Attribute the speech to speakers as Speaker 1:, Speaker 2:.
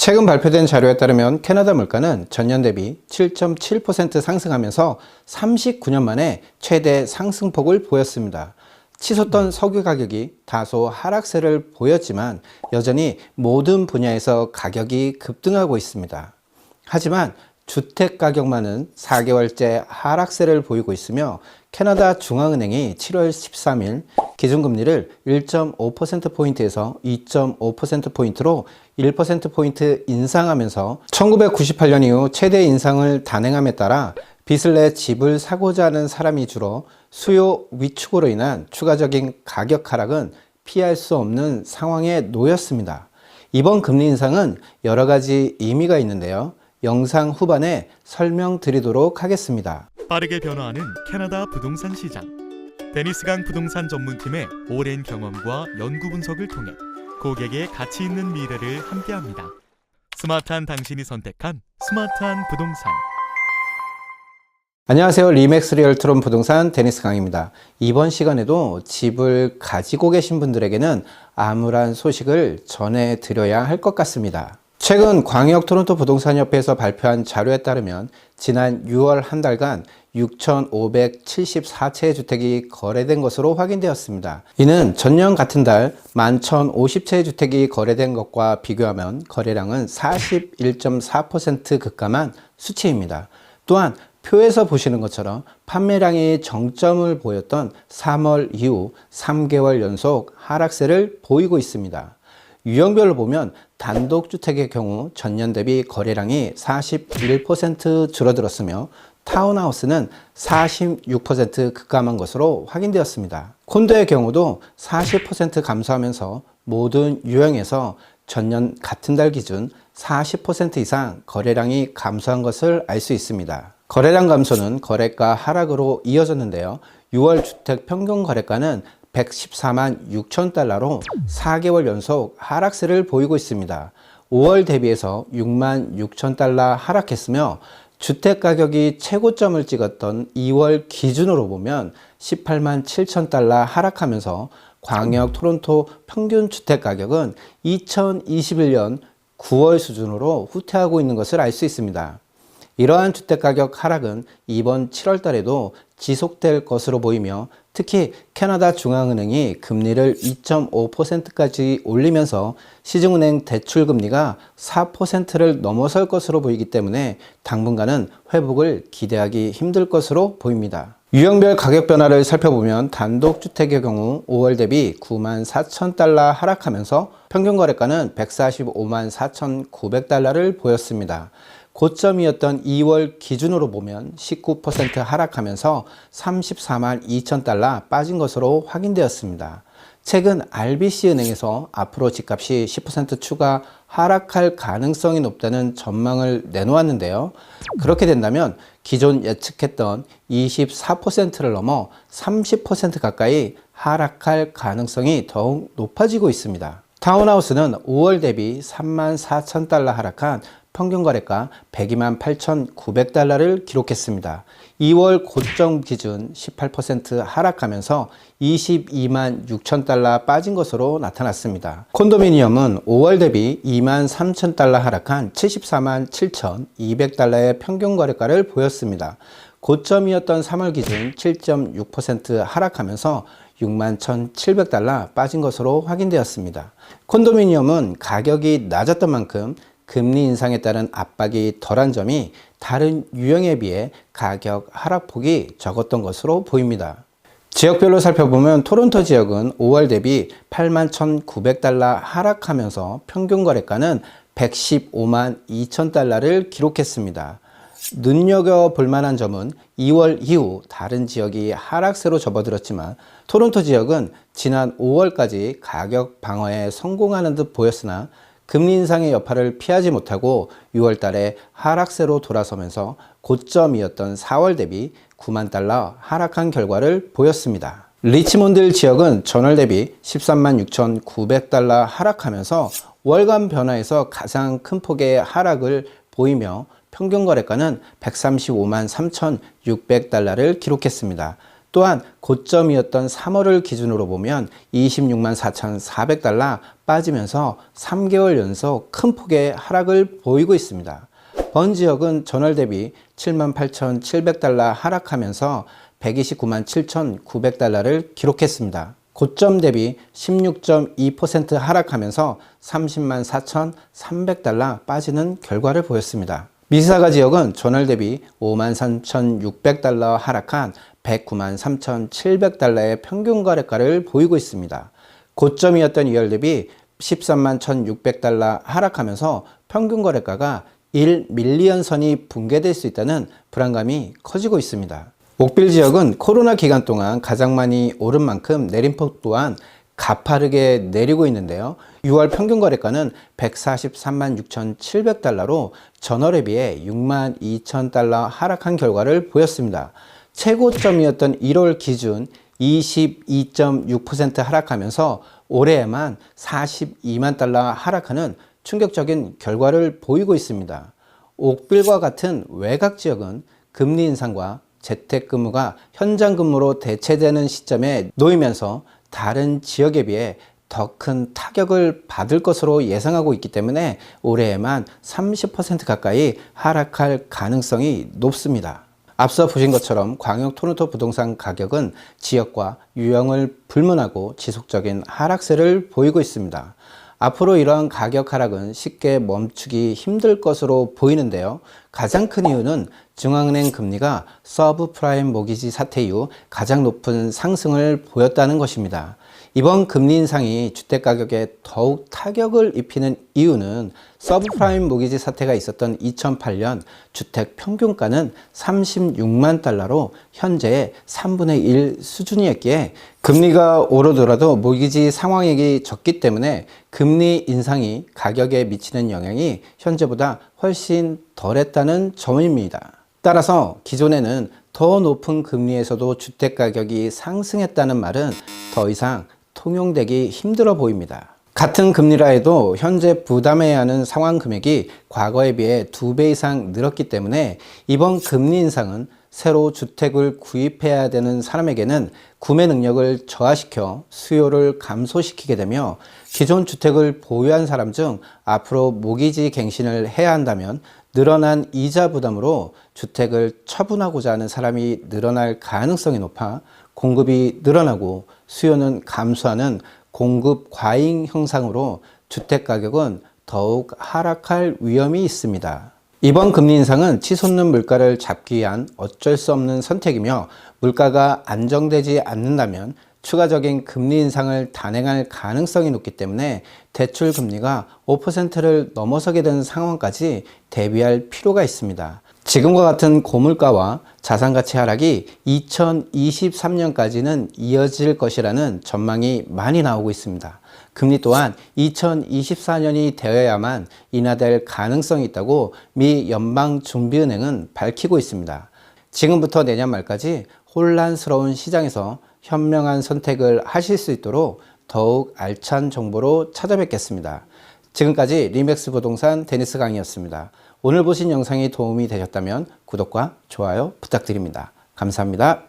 Speaker 1: 최근 발표된 자료에 따르면 캐나다 물가는 전년 대비 7.7% 상승하면서 39년 만에 최대 상승폭을 보였습니다. 치솟던 석유 가격이 다소 하락세를 보였지만 여전히 모든 분야에서 가격이 급등하고 있습니다. 하지만 주택 가격만은 4개월째 하락세를 보이고 있으며 캐나다 중앙은행이 7월 13일 기준금리를 1.5%포인트에서 2.5%포인트로 1%포인트 인상하면서 1998년 이후 최대 인상을 단행함에 따라 빚을 내 집을 사고자 하는 사람이 줄어 수요 위축으로 인한 추가적인 가격 하락은 피할 수 없는 상황에 놓였습니다. 이번 금리 인상은 여러 가지 의미가 있는데요. 영상 후반에 설명드리도록 하겠습니다.
Speaker 2: 빠르게 변화하는 캐나다 부동산 시장. 데니스강 부동산 전문팀의 오랜 경험과 연구 분석을 통해 고객의 가치 있는 미래를 함께합니다. 스마트한 당신이 선택한 스마트한 부동산.
Speaker 1: 안녕하세요. 리맥스 리얼트론 부동산 데니스 강입니다. 이번 시간에도 집을 가지고 계신 분들에게는 암울한 소식을 전해드려야 할 것 같습니다. 최근 광역 토론토 부동산협회에서 발표한 자료에 따르면 지난 6월 한 달간 6,574채의 주택이 거래된 것으로 확인되었습니다. 이는 전년 같은 달 11,050채의 주택이 거래된 것과 비교하면 거래량은 41.4% 급감한 수치입니다. 또한 표에서 보시는 것처럼 판매량이 정점을 보였던 3월 이후 3개월 연속 하락세를 보이고 있습니다. 유형별로 보면 단독주택의 경우 전년 대비 거래량이 41% 줄어들었으며 타운하우스는 46% 급감한 것으로 확인되었습니다. 콘도의 경우도 40% 감소하면서 모든 유형에서 전년 같은 달 기준 40% 이상 거래량이 감소한 것을 알 수 있습니다. 거래량 감소는 거래가 하락으로 이어졌는데요. 6월 주택 평균 거래가는 114만 6천 달러로 4개월 연속 하락세를 보이고 있습니다. 5월 대비해서 6만 6천 달러 하락했으며 주택 가격이 최고점을 찍었던 2월 기준으로 보면 18만 7천 달러 하락하면서 광역 토론토 평균 주택 가격은 2021년 9월 수준으로 후퇴하고 있는 것을 알 수 있습니다. 이러한 주택가격 하락은 이번 7월 달에도 지속될 것으로 보이며 특히 캐나다 중앙은행이 금리를 2.5%까지 올리면서 시중은행 대출금리가 4%를 넘어설 것으로 보이기 때문에 당분간은 회복을 기대하기 힘들 것으로 보입니다. 유형별 가격 변화를 살펴보면 단독주택의 경우 5월 대비 9만 4천 달러 하락하면서 평균 거래가는 145만 4,900달러를 보였습니다. 고점이었던 2월 기준으로 보면 19% 하락하면서 34만 2천 달러 빠진 것으로 확인되었습니다. 최근 RBC 은행에서 앞으로 집값이 10% 추가 하락할 가능성이 높다는 전망을 내놓았는데요. 그렇게 된다면 기존 예측했던 24%를 넘어 30% 가까이 하락할 가능성이 더욱 높아지고 있습니다. 타운하우스는 5월 대비 3만 4천 달러 하락한 평균 거래가 102만 8,900달러를 기록했습니다. 2월 고점 기준 18% 하락하면서 22만 6천 달러 빠진 것으로 나타났습니다. 콘도미니엄은 5월 대비 2만 3천 달러 하락한 74만 7,200달러의 평균 거래가를 보였습니다. 고점이었던 3월 기준 7.6% 하락하면서 6만 1,700달러 빠진 것으로 확인되었습니다. 콘도미니엄은 가격이 낮았던 만큼 금리 인상에 따른 압박이 덜한 점이 다른 유형에 비해 가격 하락폭이 적었던 것으로 보입니다. 지역별로 살펴보면 토론토 지역은 5월 대비 8만 1,900달러 하락하면서 평균 거래가는 115만 2천 달러를 기록했습니다. 눈여겨볼 만한 점은 2월 이후 다른 지역이 하락세로 접어들었지만 토론토 지역은 지난 5월까지 가격 방어에 성공하는 듯 보였으나 금리 인상의 여파를 피하지 못하고 6월 달에 하락세로 돌아서면서 고점이었던 4월 대비 9만 달러 하락한 결과를 보였습니다. 리치몬드 지역은 전월 대비 13만 6,900달러 하락하면서 월간 변화에서 가장 큰 폭의 하락을 보이며 평균 거래가는 135만 3,600달러를 기록했습니다. 또한 고점이었던 3월을 기준으로 보면 26만 4,400달러 빠지면서 3개월 연속 큰 폭의 하락을 보이고 있습니다. 번 지역은 전월 대비 7만 8,700달러 하락하면서 129만 7,900달러를 기록했습니다. 고점 대비 16.2% 하락하면서 30만 4,300달러 빠지는 결과를 보였습니다. 미시사가 지역은 전월 대비 5만 3,600달러 하락한 109만 3,700달러의 평균 거래가를 보이고 있습니다. 고점이었던 2월 대비 13만 1,600달러 하락하면서 평균 거래가가 1밀리언 선이 붕괴될 수 있다는 불안감이 커지고 있습니다. 옥빌 지역은 코로나 기간 동안 가장 많이 오른 만큼 내림폭 또한 가파르게 내리고 있는데요. 6월 평균 거래가는 143만 6,700달러로 전월에 비해 6만 2,000달러 하락한 결과를 보였습니다. 최고점이었던 1월 기준 22.6% 하락하면서 올해에만 42만 달러 하락하는 충격적인 결과를 보이고 있습니다. 옥빌과 같은 외곽 지역은 금리 인상과 재택근무가 현장근무로 대체되는 시점에 놓이면서 다른 지역에 비해 더 큰 타격을 받을 것으로 예상하고 있기 때문에 올해에만 30% 가까이 하락할 가능성이 높습니다. 앞서 보신 것처럼 광역 토론토 부동산 가격은 지역과 유형을 불문하고 지속적인 하락세를 보이고 있습니다. 앞으로 이러한 가격 하락은 쉽게 멈추기 힘들 것으로 보이는데요. 가장 큰 이유는 중앙은행 금리가 서브프라임 모기지 사태 이후 가장 높은 상승을 보였다는 것입니다. 이번 금리 인상이 주택가격에 더욱 타격을 입히는 이유는 서브프라임 모기지 사태가 있었던 2008년 주택 평균가는 36만 달러로 현재의 3분의 1 수준이었기에 금리가 오르더라도 모기지 상환액이 적기 때문에 금리 인상이 가격에 미치는 영향이 현재보다 훨씬 덜했다는 점입니다. 따라서 기존에는 더 높은 금리에서도 주택가격이 상승했다는 말은 더 이상 통용되기 힘들어 보입니다. 같은 금리라 해도 현재 부담해야 하는 상환 금액이 과거에 비해 2배 이상 늘었기 때문에 이번 금리 인상은 새로 주택을 구입해야 되는 사람에게는 구매 능력을 저하시켜 수요를 감소시키게 되며 기존 주택을 보유한 사람 중 앞으로 모기지 갱신을 해야 한다면 늘어난 이자 부담으로 주택을 처분하고자 하는 사람이 늘어날 가능성이 높아 공급이 늘어나고 수요는 감소하는 공급 과잉 현상으로 주택 가격은 더욱 하락할 위험이 있습니다. 이번 금리 인상은 치솟는 물가를 잡기 위한 어쩔 수 없는 선택이며 물가가 안정되지 않는다면 추가적인 금리 인상을 단행할 가능성이 높기 때문에 대출 금리가 5%를 넘어서게 되는 상황까지 대비할 필요가 있습니다. 지금과 같은 고물가와 자산가치 하락이 2023년까지는 이어질 것이라는 전망이 많이 나오고 있습니다. 금리 또한 2024년이 되어야만 인하될 가능성이 있다고 미 연방준비은행은 밝히고 있습니다. 지금부터 내년 말까지 혼란스러운 시장에서 현명한 선택을 하실 수 있도록 더욱 알찬 정보로 찾아뵙겠습니다. 지금까지 리맥스 부동산 데니스 강의였습니다. 오늘 보신 영상이 도움이 되셨다면 구독과 좋아요 부탁드립니다. 감사합니다.